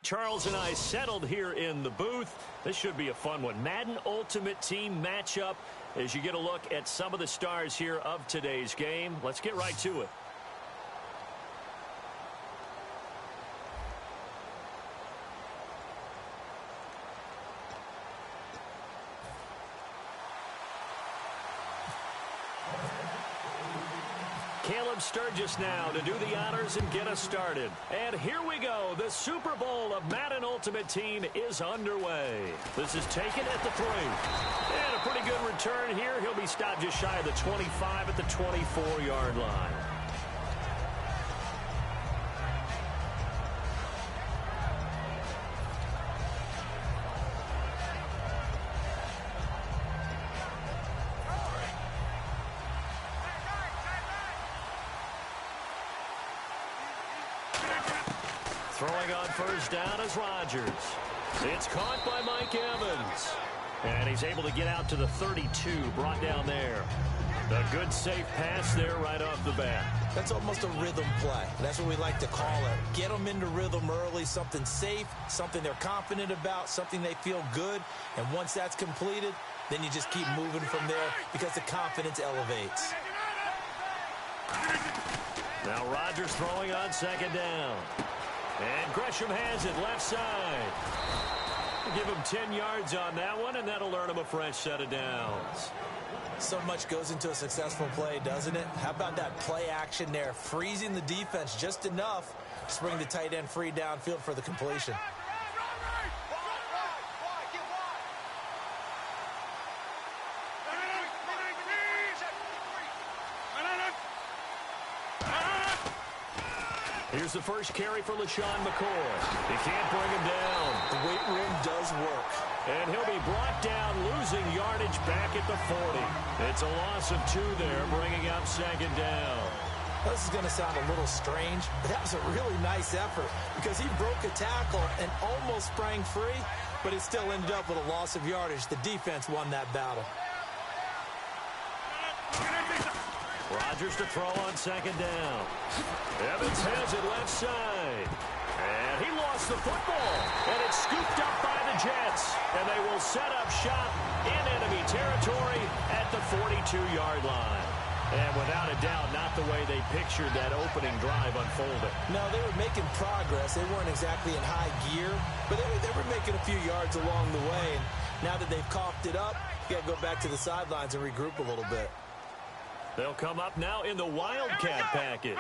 Charles and I settled here in the booth. This should be a fun one. Madden Ultimate Team matchup as you get a look at some of the stars here of today's game. Let's get right to it. Caleb Sturgis now to do the honors and get us started. And here we go. The Super Bowl of Madden Ultimate Team is underway. This is taken at the 3. And a pretty good return here. He'll be stopped just shy of the 25 at the 24-yard line. Throwing on first down is Rodgers. It's caught by Mike Evans. And he's able to get out to the 32, brought down there. A good safe pass there right off the bat. That's almost a rhythm play. That's what we like to call it. Get them into rhythm early, something safe, something they're confident about, something they feel good. And once that's completed, then you just keep moving from there because the confidence elevates. Now Rodgers throwing on second down. And Gresham has it left side. Give him 10 yards on that one, and that'll earn him a fresh set of downs. So much goes into a successful play, doesn't it? How about that play action there, freezing the defense just enough to bring the tight end free downfield for the completion. Here's the first carry for LaShawn McCoy. He can't bring him down. The weight room does work. And he'll be brought down, losing yardage back at the 40. It's a loss of 2 there, bringing up second down. This is going to sound a little strange, but that was a really nice effort because he broke a tackle and almost sprang free, but it still ended up with a loss of yardage. The defense won that battle. Rodgers to throw on second down. Evans has it left side. And he lost the football. And it's scooped up by the Jets. And they will set up shop in enemy territory at the 42-yard line. And without a doubt, not the way they pictured that opening drive unfolded. No, they were making progress. They weren't exactly in high gear, but they were making a few yards along the way. And now that they've coughed it up, you got to go back to the sidelines and regroup a little bit. They'll come up now in the Wildcat package.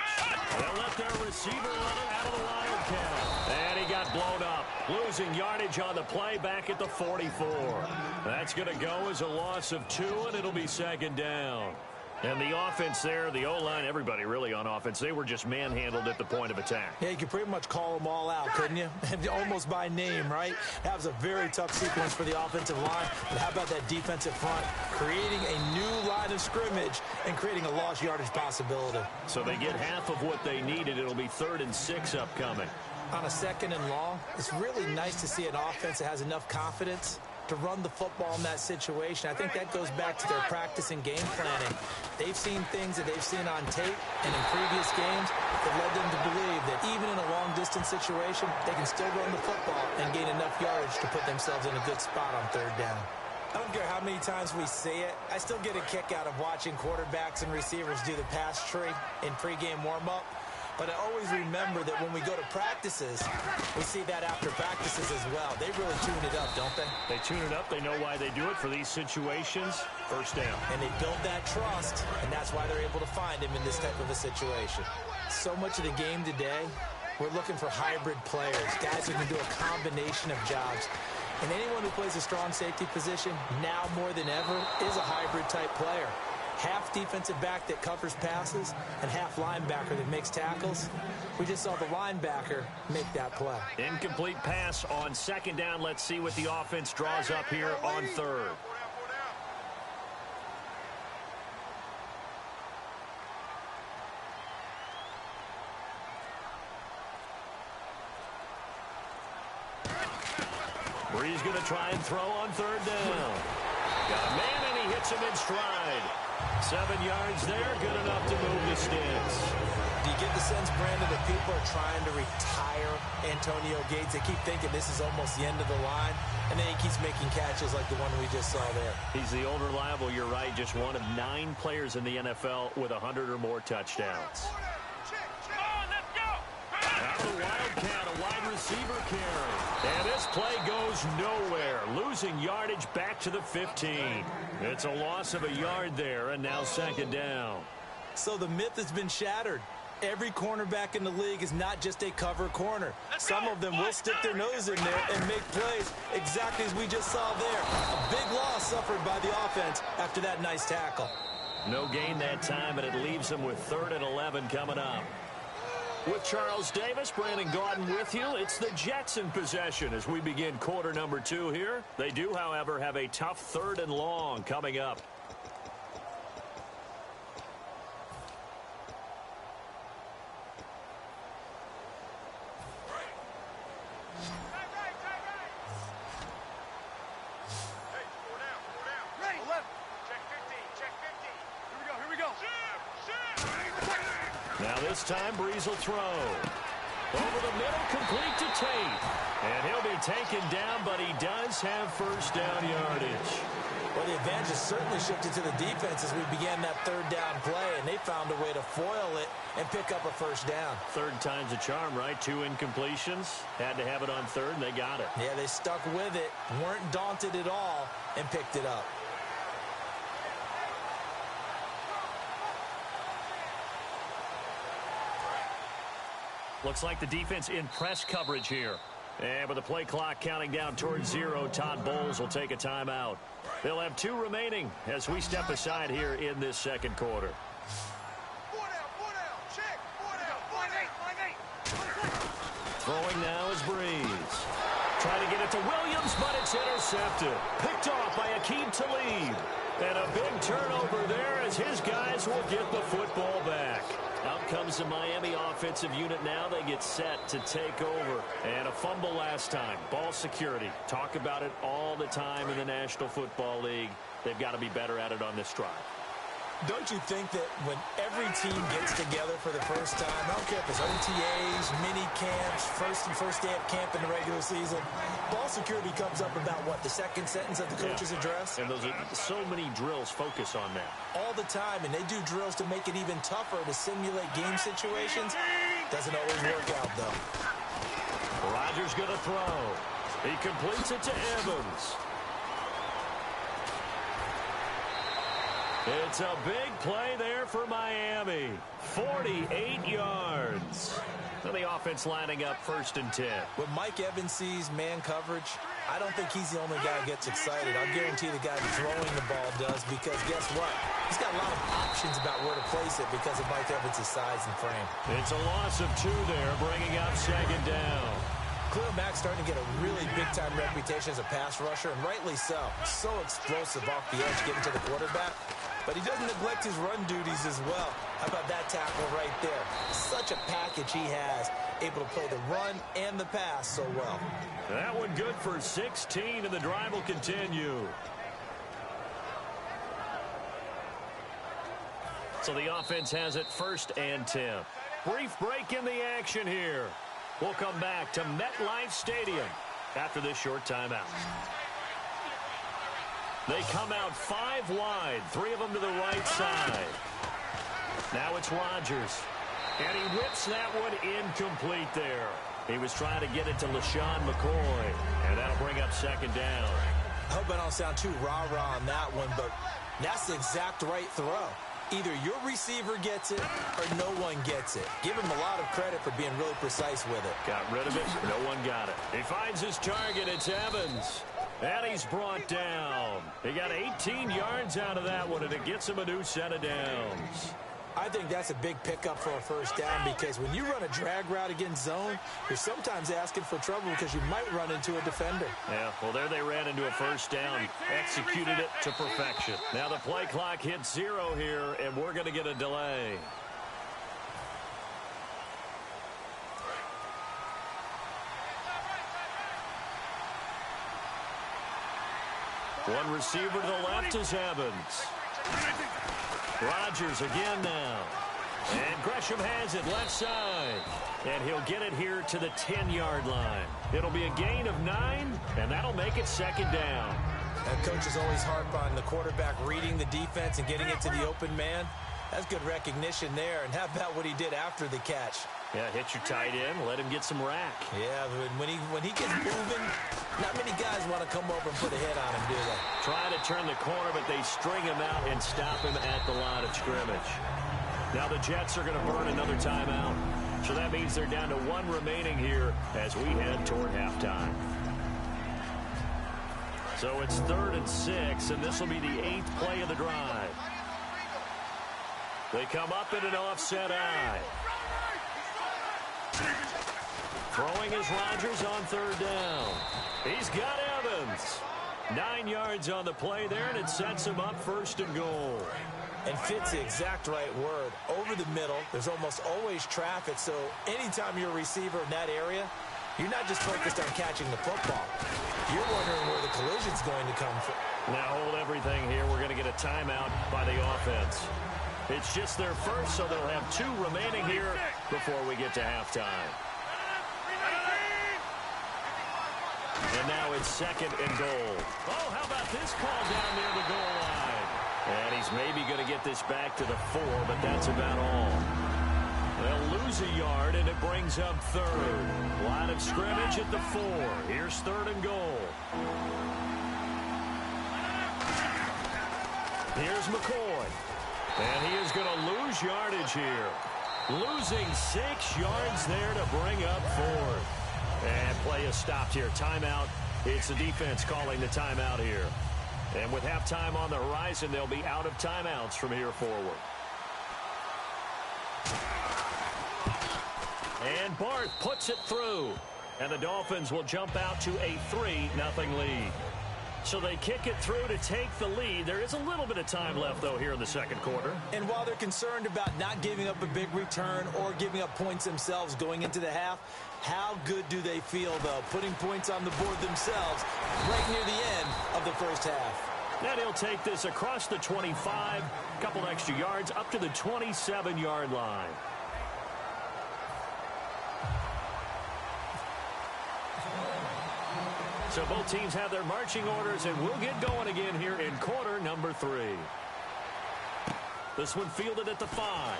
They'll let their receiver run it out of the Wildcat. And he got blown up, losing yardage on the play back at the 44. That's going to go as a loss of 2, and it'll be second down. And the offense there, the O-line, everybody really on offense, they were just manhandled at the point of attack. Yeah, you could pretty much call them all out, couldn't you? Almost by name, right? That was a very tough sequence for the offensive line. But how about that defensive front? Creating a new line of scrimmage and creating a lost yardage possibility. So they get half of what they needed. It'll be 3rd and 6 upcoming. On a 2nd and long, it's really nice to see an offense that has enough confidence to run the football in that situation. I think that goes back to their practice and game planning. They've seen things that they've seen on tape and in previous games that led them to believe that even in a long-distance situation, they can still run the football and gain enough yardage to put themselves in a good spot on 3rd down. I don't care how many times we see it. I still get a kick out of watching quarterbacks and receivers do the pass tree in pregame warm-up. But I always remember that when we go to practices, we see that after practices as well. They really tune it up, don't they? They tune it up. They know why they do it for these situations. First down. And they build that trust, and that's why they're able to find him in this type of a situation. So much of the game today, we're looking for hybrid players, guys who can do a combination of jobs. And anyone who plays a strong safety position, now more than ever, is a hybrid-type player. Half defensive back that covers passes and half linebacker that makes tackles. We just saw the linebacker make that play. Incomplete pass on second down. Let's see what the offense draws up here on 3rd. Bree's going to try and throw on 3rd down. Got a man, and he hits him in stride. 7 yards there, good enough to move the sticks. Do you get the sense, Brandon, that people people are trying to retire Antonio Gates. They keep thinking this is almost the end of the line, and then he keeps making catches like the one we just saw there. He's the old reliable, you're right, just one of 9 players in the NFL with 100 or more touchdowns. Out of the Wildcat, a wide receiver carry. And this play goes nowhere, losing yardage back to the 15. It's a loss of a yard there, and now second down. So the myth has been shattered. Every cornerback in the league is not just a cover corner. Some of them will stick their nose in there and make plays exactly as we just saw there. A big loss suffered by the offense after that nice tackle. No gain that time, and it leaves them with 3rd and 11 coming up. With Charles Davis, Brandon Gaudin with you. It's the Jets in possession as we begin quarter number 2 here. They do, however, have a tough 3rd and long coming up. Now this time, Breeze will throw. Over the middle, complete to Tate. And he'll be taken down, but he does have first down yardage. Well, the advantage has certainly shifted to the defense as we began that 3rd down play, and they found a way to foil it and pick up a first down. 3rd time's a charm, right? 2 incompletions. Had to have it on 3rd, and they got it. Yeah, they stuck with it, weren't daunted at all, and picked it up. Looks like the defense in press coverage here. And with the play clock counting down towards 0, Todd Bowles will take a timeout. They'll have 2 remaining as we step aside here in this second quarter. Throwing now is Breeze. Trying to get it to Williams, but it's intercepted. Picked off by Aqib Talib. And a big turnover there as his guys will get the football back. Out comes the Miami offensive unit now. They get set to take over. And a fumble last time. Ball security. Talk about it all the time in the National Football League. They've got to be better at it on this drive. Don't you think that when every team gets together for the first time, I don't care if it's OTAs, mini camps, first day of camp in the regular season, ball security comes up about what, the second sentence of the coach's address? And those are so many drills focus on that. All the time, and they do drills to make it even tougher to simulate game situations. Doesn't always work out, though. Rodgers going to throw. He completes it to Evans. It's a big play there for Miami. 48 yards. And the offense lining up 1st and 10. When Mike Evans sees man coverage, I don't think he's the only guy who gets excited. I'll guarantee the guy throwing the ball does, because guess what? He's got a lot of options about where to place it because of Mike Evans' size and frame. It's a loss of 2 there, bringing up second down. Khalil Mack's starting to get a really big-time reputation as a pass rusher, and rightly so. So explosive off the edge, getting to the quarterback. But he doesn't neglect his run duties as well. How about that tackle right there? Such a package he has, able to play the run and the pass so well. That one good for 16, and the drive will continue. So the offense has it 1st and 10. Brief break in the action here. We'll come back to MetLife Stadium after this short timeout. They come out 5 wide, 3 of them to the right side. Now it's Rodgers. And he whips that one incomplete there. He was trying to get it to LaShawn McCoy. And that'll bring up second down. I hope I don't sound too rah-rah on that one, but that's the exact right throw. Either your receiver gets it or no one gets it. Give him a lot of credit for being really precise with it. Got rid of it. No one got it. He finds his target. It's Evans. And he's brought down. He got 18 yards out of that one, and it gets him a new set of downs. I think that's a big pickup for a first down, because when you run a drag route against zone, you're sometimes asking for trouble because you might run into a defender. Yeah, well, there they ran into a first down, executed it to perfection. Now the play clock hits 0 here, and we're going to get a delay. One receiver to the left is Evans. Rodgers again now. And Gresham has it left side. And he'll get it here to the 10-yard line. It'll be a gain of 9, and that'll make it second down. And coaches always harp on the quarterback reading the defense and getting it to the open man. That's good recognition there. And how about what he did after the catch? Yeah, hit your tight end, let him get some rack. Yeah, when he gets moving, not many guys want to come over and put a hit on him, do they? Try to turn the corner, but they string him out and stop him at the line of scrimmage. Now the Jets are going to burn another timeout. So that means they're down to 1 remaining here as we head toward halftime. So it's 3rd and 6, and this will be the 8th play of the drive. They come up in an offset eye. Throwing is Rodgers on 3rd down. He's got Evans. 9 yards on the play there, and it sets him up 1st and goal. And fits the exact right word. Over the middle, there's almost always traffic, so anytime you're a receiver in that area, you're not just focused on catching the football. You're wondering where the collision's going to come from. Now hold everything here. We're going to get a timeout by the offense. It's just their first, so they'll have 2 remaining here before we get to halftime. And now it's 2nd and goal. Oh, how about this call down near the goal line? And he's maybe going to get this back to the 4, but that's about all. They'll lose a yard, and it brings up 3rd. Line of scrimmage at the 4. Here's 3rd and goal. Here's McCoy. And he is going to lose yardage here. Losing 6 yards there to bring up 4th. And play is stopped here. Timeout. It's the defense calling the timeout here. And with halftime on the horizon, they'll be out of timeouts from here forward. And Barth puts it through. And the Dolphins will jump out to a 3-0 lead. So they kick it through to take the lead. There is a little bit of time left, though, here in the 2nd quarter. And while they're concerned about not giving up a big return or giving up points themselves going into the half, how good do they feel, though, putting points on the board themselves right near the end of the first half? Then he'll take this across the 25, a couple extra yards, up to the 27-yard line. So both teams have their marching orders, and we'll get going again here in quarter number 3. This one fielded at the 5.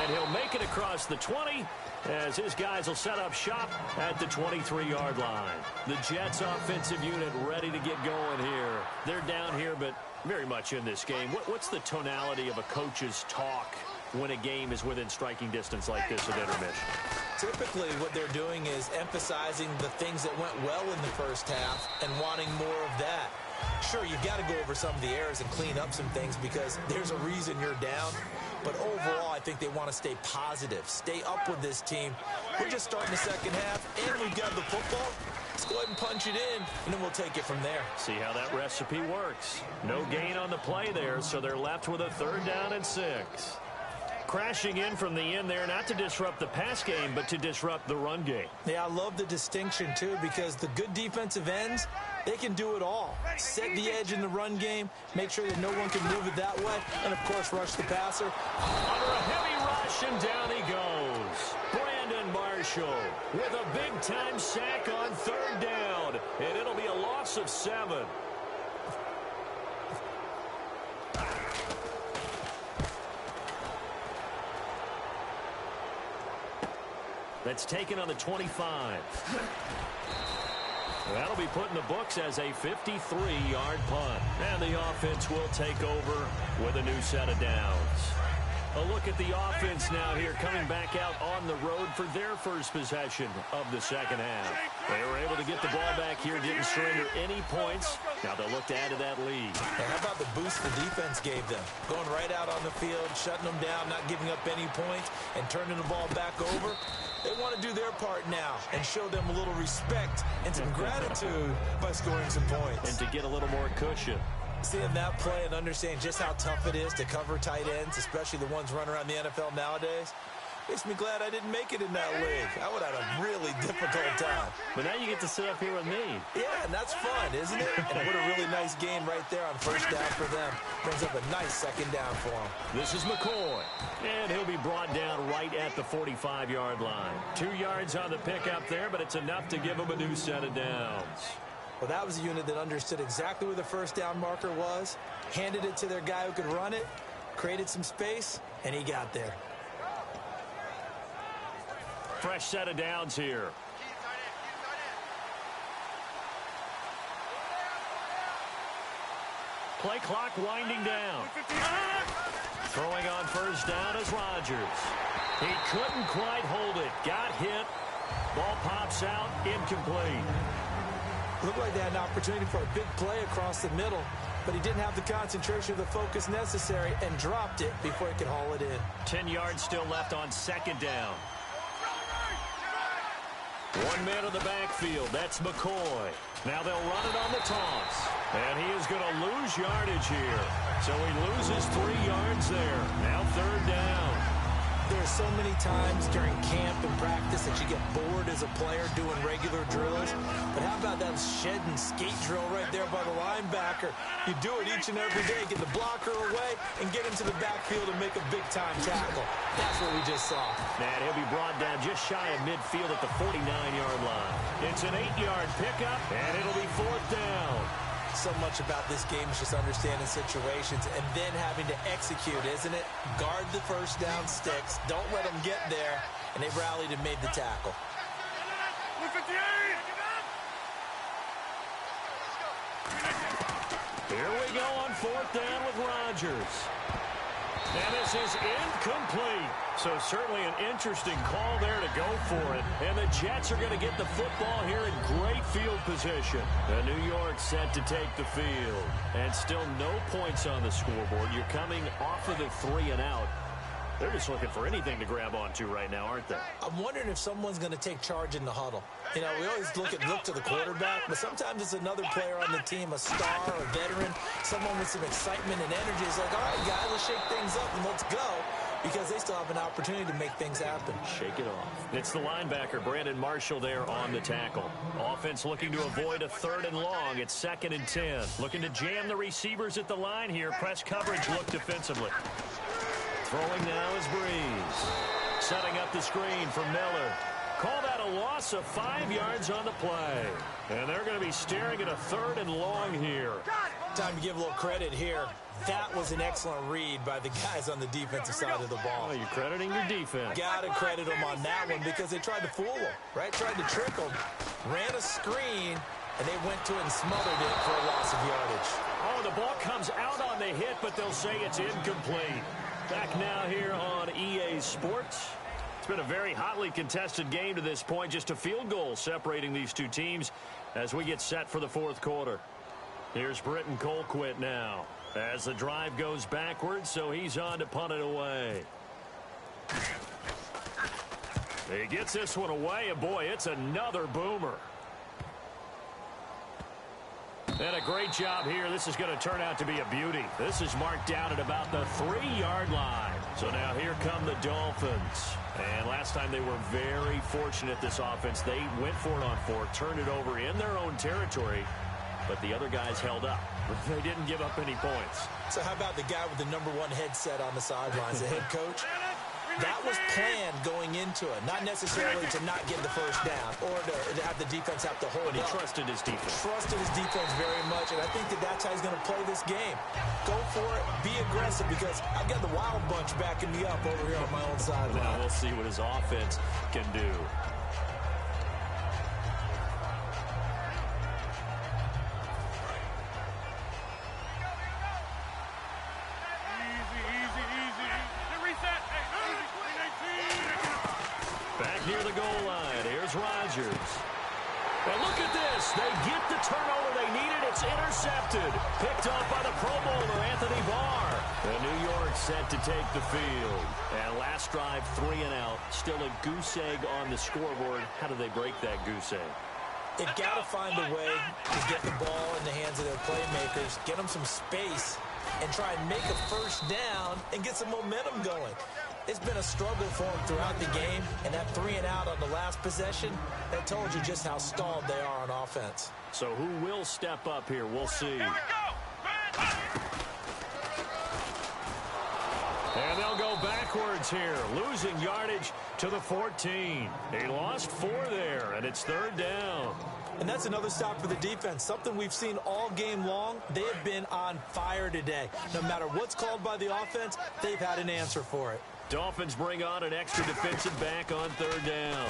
And he'll make it across the 20 as his guys will set up shop at the 23-yard line. The Jets offensive unit ready to get going here. They're down here, but very much in this game. What's the tonality of a coach's talk when a game is within striking distance like this at intermission? Typically, what they're doing is emphasizing the things that went well in the first half and wanting more of that. Sure, you've got to go over some of the errors and clean up some things because there's a reason you're down. But overall, I think they want to stay positive, stay up with this team. We're just starting the second half, and we've got the football. Let's go ahead and punch it in, and then we'll take it from there. See how that recipe works. No gain on the play there, so they're left with a 3rd down and 6. Crashing in from the end there, not to disrupt the pass game, but to disrupt the run game. Yeah, I love the distinction, too, because the good defensive ends, they can do it all. Set the edge in the run game, make sure that no one can move it that way, and, of course, rush the passer. Under a heavy rush, and down he goes. Brandon Marshall with a big-time sack on 3rd down, and it'll be a loss of 7. That's taken on the 25. That'll be put in the books as a 53-yard punt. And the offense will take over with a new set of downs. A look at the offense now here, coming back out on the road for their first possession of the second half. They were able to get the ball back here, didn't surrender any points. Now they'll look to add to that lead. And how about the boost the defense gave them? Going right out on the field, shutting them down, not giving up any points, and turning the ball back over. They want to do their part now and show them a little respect and some gratitude by scoring some points. And to get a little more cushion. Seeing that play and understanding just how tough it is to cover tight ends, especially the ones running around the NFL nowadays, Makes me glad I didn't make it in that league. I would have had a really difficult time. But now you get to sit up here with me. Yeah, and that's fun, isn't it? And what a really nice game right there on first down for them. Brings up a nice second down for them. This is McCoy. And he'll be brought down right at the 45-yard line. 2 yards on the pickup there, but it's enough to give him a new set of downs. Well, that was a unit that understood exactly where the first down marker was, handed it to their guy who could run it, created some space, and he got there. Fresh set of downs here. Play clock winding down. Throwing on first down is Rodgers. He couldn't quite hold it. Got hit. Ball pops out. Incomplete. Looked like they had an opportunity for a big play across the middle, but he didn't have the concentration or the focus necessary and dropped it before he could haul it in. 10 yards still left on second down. 1 man in the backfield. That's McCoy. Now they'll run it on the toss. And he is going to lose yardage here. So he loses 3 yards there. Now third down. There's so many times during camp and practice that you get bored as a player doing regular drills. But how about that shed and skate drill right there by the linebacker? You do it each and every day. Get the blocker away and get into the backfield and make a big-time tackle. That's what we just saw. And he'll be brought down just shy of midfield at the 49-yard line. It's an 8-yard pickup, and it'll be fourth down. So much about this game is just understanding situations and then having to execute, isn't it? Guard the first down sticks. Don't let them get there. And they rallied and made the tackle. Here we go on fourth down with Rodgers. And this is incomplete. So certainly an interesting call there to go for it. And the Jets are going to get the football here in great field position. The New York set to take the field. And still no points on the scoreboard. You're coming off of the 3 and out. They're just looking for anything to grab onto right now, aren't they? I'm wondering if someone's going to take charge in the huddle. You know, we always look to the quarterback, but sometimes it's another player on the team, a star, a veteran, someone with some excitement and energy. It's like, all right, guys, let's shake things up and let's go, because they still have an opportunity to make things happen. Shake it off. It's the linebacker, Brandon Marshall, there on the tackle. Offense looking to avoid a 3rd and long. It's 2nd and 10. Looking to jam the receivers at the line here. Press coverage look defensively. Throwing now is Breeze. Setting up the screen for Miller. Call that a loss of 5 yards on the play. And they're going to be staring at a 3rd and long here. Time to give a little credit here. That was an excellent read by the guys on the defensive side of the ball. Oh, you're crediting your defense. Got to credit them on that one because they tried to fool them, right? Tried to trick them. Ran a screen, and they went to it and smothered it for a loss of yardage. Oh, the ball comes out on the hit, but they'll say it's incomplete. Back now here on EA Sports. It's been a very hotly contested game to this point. Just a field goal separating these two teams as we get set for the 4th quarter. Here's Britton Colquitt now as the drive goes backwards, so he's on to punt it away. He gets this one away, and boy, it's another boomer. And a great job here. This is going to turn out to be a beauty. This is marked down at about the 3-yard line. So now here come the Dolphins. And last time they were very fortunate, this offense. They went for it on 4, turned it over in their own territory, but the other guys held up. They didn't give up any points. So how about the guy with the #1 headset on the sidelines, the head coach? That was planned going into it, not necessarily to not get the first down or to have the defense have to hold But he up. trusted his defense. Trusted his defense very much, and I think that's how he's going to play this game. Go for it, be aggressive, because I've got the Wild Bunch backing me up over here on my own sideline. Now we'll see what his offense can do. Near the goal line. Here's Rodgers. And look at this. They get the turnover they needed. It's intercepted. Picked off by the Pro Bowler, Anthony Barr. And New York set to take the field. And last drive, 3 and out. Still a goose egg on the scoreboard. How do they break that goose egg? They've got to find a way to get the ball in the hands of their playmakers, get them some space, and try and make a first down and get some momentum going. It's been a struggle for him throughout the game, and that 3-and-out on the last possession, that told you just how stalled they are on offense. So who will step up here? We'll see. And they'll go backwards here, losing yardage to the 14. He lost 4 there, and it's 3rd down. And that's another stop for the defense, something we've seen all game long. They have been on fire today. No matter what's called by the offense, they've had an answer for it. Dolphins bring on an extra defensive back on 3rd down.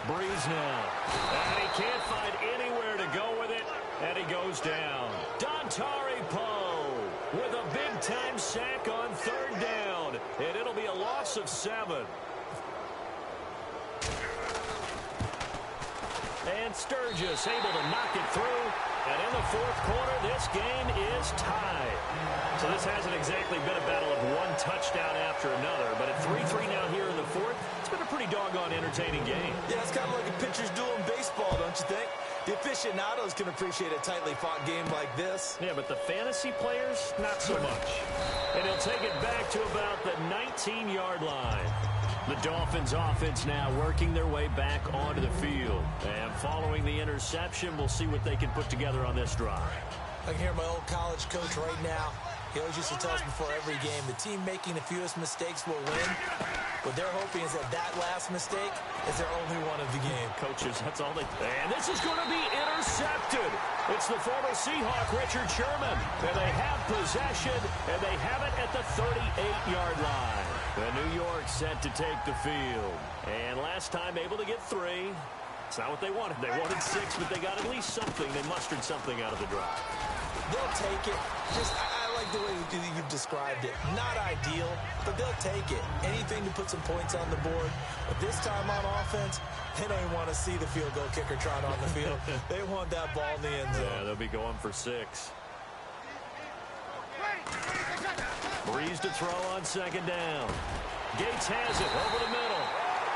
Breeze now. And he can't find anywhere to go with it, and he goes down. Dontari Poe with a big-time sack on 3rd down, and it'll be a loss of 7. And Sturgis able to knock it through. And in the 4th quarter, this game is tied. So this hasn't exactly been a battle of one touchdown after another. But at 3-3 now here in the 4th, it's been a pretty doggone entertaining game. Yeah, it's kind of like a pitcher's duel in baseball, don't you think? The aficionados can appreciate a tightly fought game like this. Yeah, but the fantasy players, not so much. And he'll take it back to about the 19-yard line. The Dolphins offense now working their way back onto the field. And following the interception, we'll see what they can put together on this drive. I can hear my old college coach right now. He always used to tell us before every game, the team making the fewest mistakes will win. What they're hoping is that last mistake is their only one of the game. Coaches, that's all they... And this is going to be intercepted. It's the former Seahawk, Richard Sherman. And they have possession, and they have it at the 38-yard line. The New York set to take the field. And last time able to get 3. It's not what they wanted. They wanted 6, but they got at least something. They mustered something out of the drive. They'll take it. I like the way you've described it. Not ideal, but they'll take it. Anything to put some points on the board. But this time on offense, they don't even want to see the field goal kicker trot on the field. They want that ball in the end zone. Yeah, they'll be going for 6. Breeze to throw on 2nd down. Gates has it over the middle.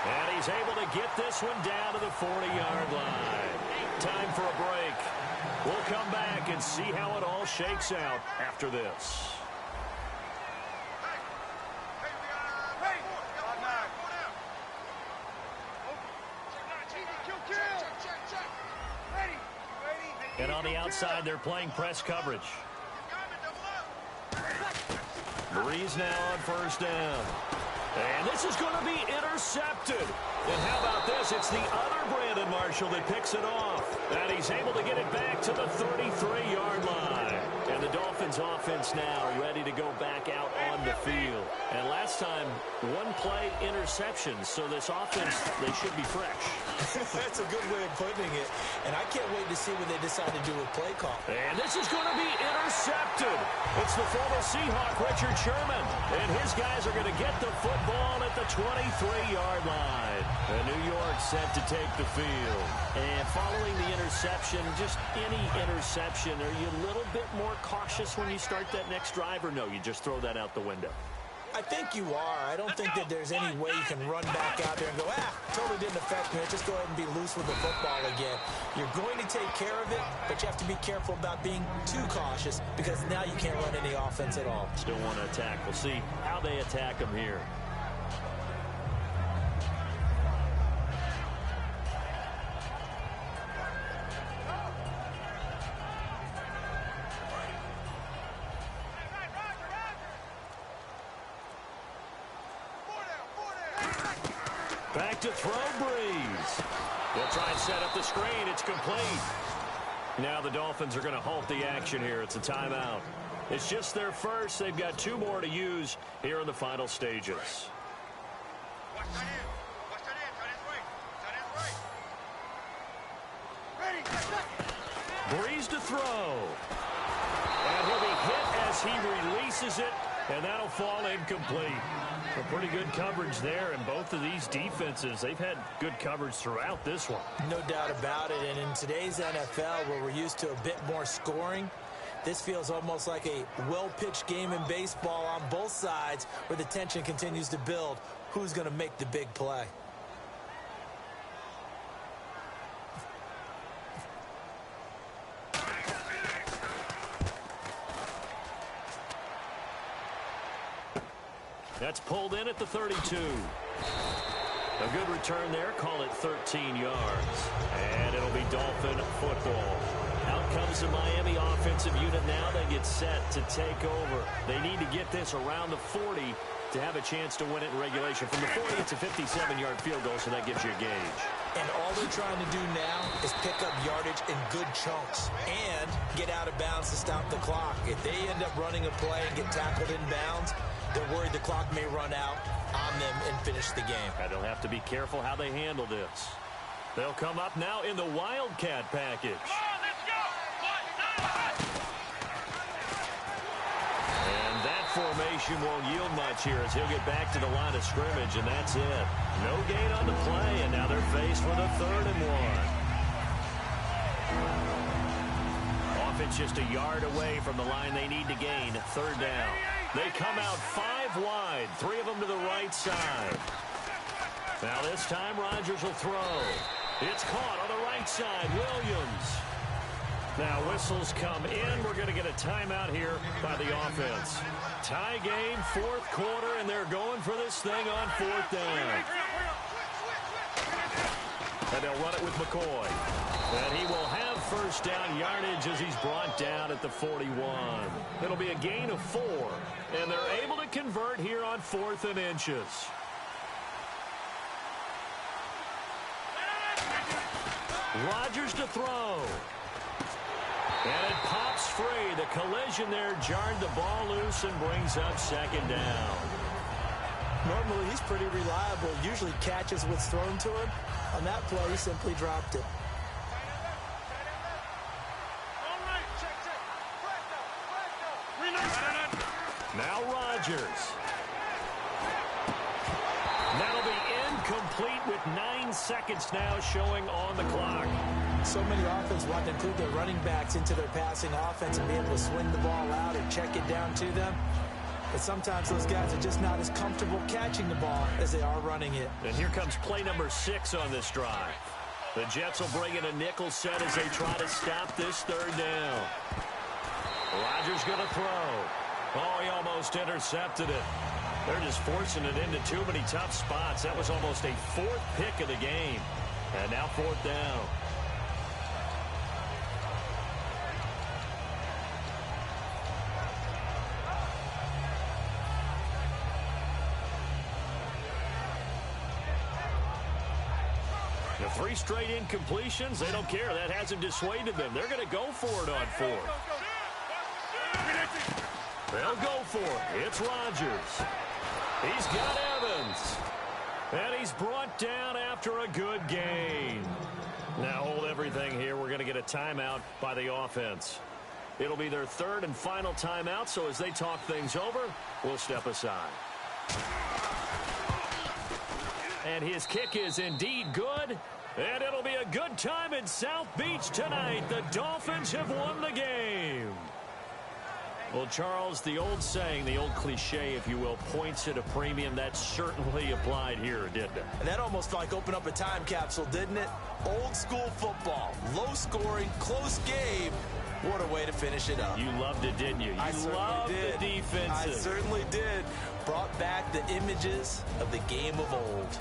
And he's able to get this one down to the 40-yard line. Time for a break. We'll come back and see how it all shakes out after this. And on the outside, they're playing press coverage. Breeze now on 1st down. And this is going to be intercepted. And how about this? It's the other Brandon Marshall that picks it off. And he's able to get it back to the 33-yard line. And the Dolphins offense now ready to go back out on the field. And last time, 1-play interception. So this offense, they should be fresh. That's a good way of putting it. And I can't wait to see what they decide to do with play call. And this is going to be intercepted. It's the former Seahawk, Richard Sherman. And his guys are going to get the football at the 23-yard line. And New York set to take the field. And following the interception, just any interception, are you a little bit more cautious when you start that next drive, or no, you just throw that out the window? I think you are. I don't think that there's any way you can run back out there and go, totally didn't affect me. Just go ahead and be loose with the football again. You're going to take care of it, but you have to be careful about being too cautious because now you can't run any offense at all. Still want to attack. We'll see how they attack them here. Back to throw, Breeze. They'll try and set up the screen. It's complete. Now the Dolphins are going to halt the action here. It's a timeout. It's just their first. They've got 2 more to use here in the final stages. Breeze to throw. And he'll be hit as he releases it, and that'll fall incomplete. A pretty good coverage there, and both of these defenses, they've had good coverage throughout this one. No doubt about it, and in today's NFL, where we're used to a bit more scoring, this feels almost like a well-pitched game in baseball on both sides, where the tension continues to build. Who's going to make the big play? Now That's pulled in at the 32. A good return there. Call it 13 yards. And it'll be Dolphin football. Out comes the Miami offensive unit now. They get set to take over. They need to get this around the 40 to have a chance to win it in regulation. From the 40, it's a 57-yard field goal, so that gives you a gauge. And all they're trying to do now is pick up yardage in good chunks and get out of bounds to stop the clock. If they end up running a play and get tackled in bounds, they're worried the clock may run out on them and finish the game. And they'll have to be careful how they handle this. They'll come up now in the Wildcat package. And that formation won't yield much here as he'll get back to the line of scrimmage, and that's it. No gain on the play, and now they're faced with a 3rd and 1. Offense just a yard away from the line they need to gain. 3rd down. They come out 5 wide, 3 of them to the right side. Now this time Rodgers will throw. It's caught on the right side. Williams. Now whistles come in. We're going to get a timeout here by the offense. Tie game, 4th quarter, and they're going for this thing on 4th down. And they'll run it with McCoy. And he will have 1st down yardage as he's brought down at the 41. It'll be a gain of 4. And they're able to convert here on 4th and inches. Rodgers to throw. And it pops free. The collision there jarred the ball loose and brings up 2nd down. Normally, he's pretty reliable. Usually catches what's thrown to him. On that play, he simply dropped it. Now Rodgers. That'll be incomplete with 9 seconds now showing on the clock. So many offenses want to include their running backs into their passing offense and be able to swing the ball out or check it down to them. But sometimes those guys are just not as comfortable catching the ball as they are running it. And here comes play number 6 on this drive. The Jets will bring in a nickel set as they try to stop this 3rd down. Rodgers going to throw. Oh, he almost intercepted it. They're just forcing it into too many tough spots. That was almost a 4th pick of the game. And now 4th down. The 3 straight incompletions, they don't care. That hasn't dissuaded them. They're going to go for it on 4th. They'll go for it. It's Rodgers. He's got Evans. And he's brought down after a good gain. Now hold everything here. We're going to get a timeout by the offense. It'll be their 3rd and final timeout, so as they talk things over, we'll step aside. And his kick is indeed good. And it'll be a good time in South Beach tonight. The Dolphins have won the game. Well, Charles, the old saying, the old cliche, if you will, points at a premium. That certainly applied here, didn't it? And that almost like opened up a time capsule, didn't it? Old school football, low scoring, close game. What a way to finish it up. You loved it, didn't you? I loved the defensive. I certainly did. Brought back the images of the game of old.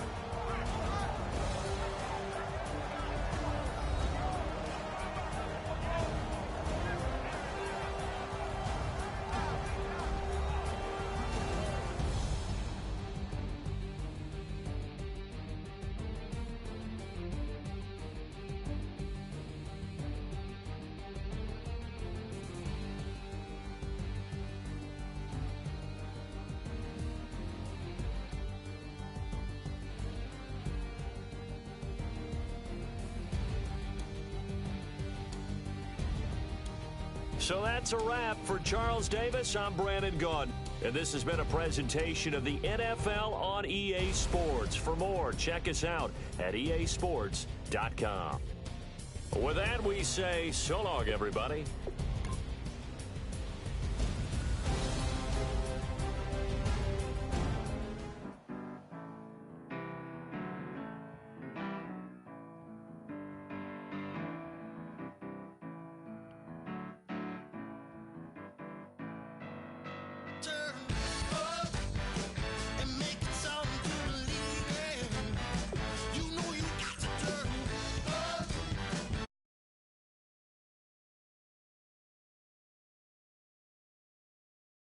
So that's a wrap for Charles Davis. I'm Brandon Gunn. And this has been a presentation of the NFL on EA Sports. For more, check us out at easports.com. With that, we say so long, everybody.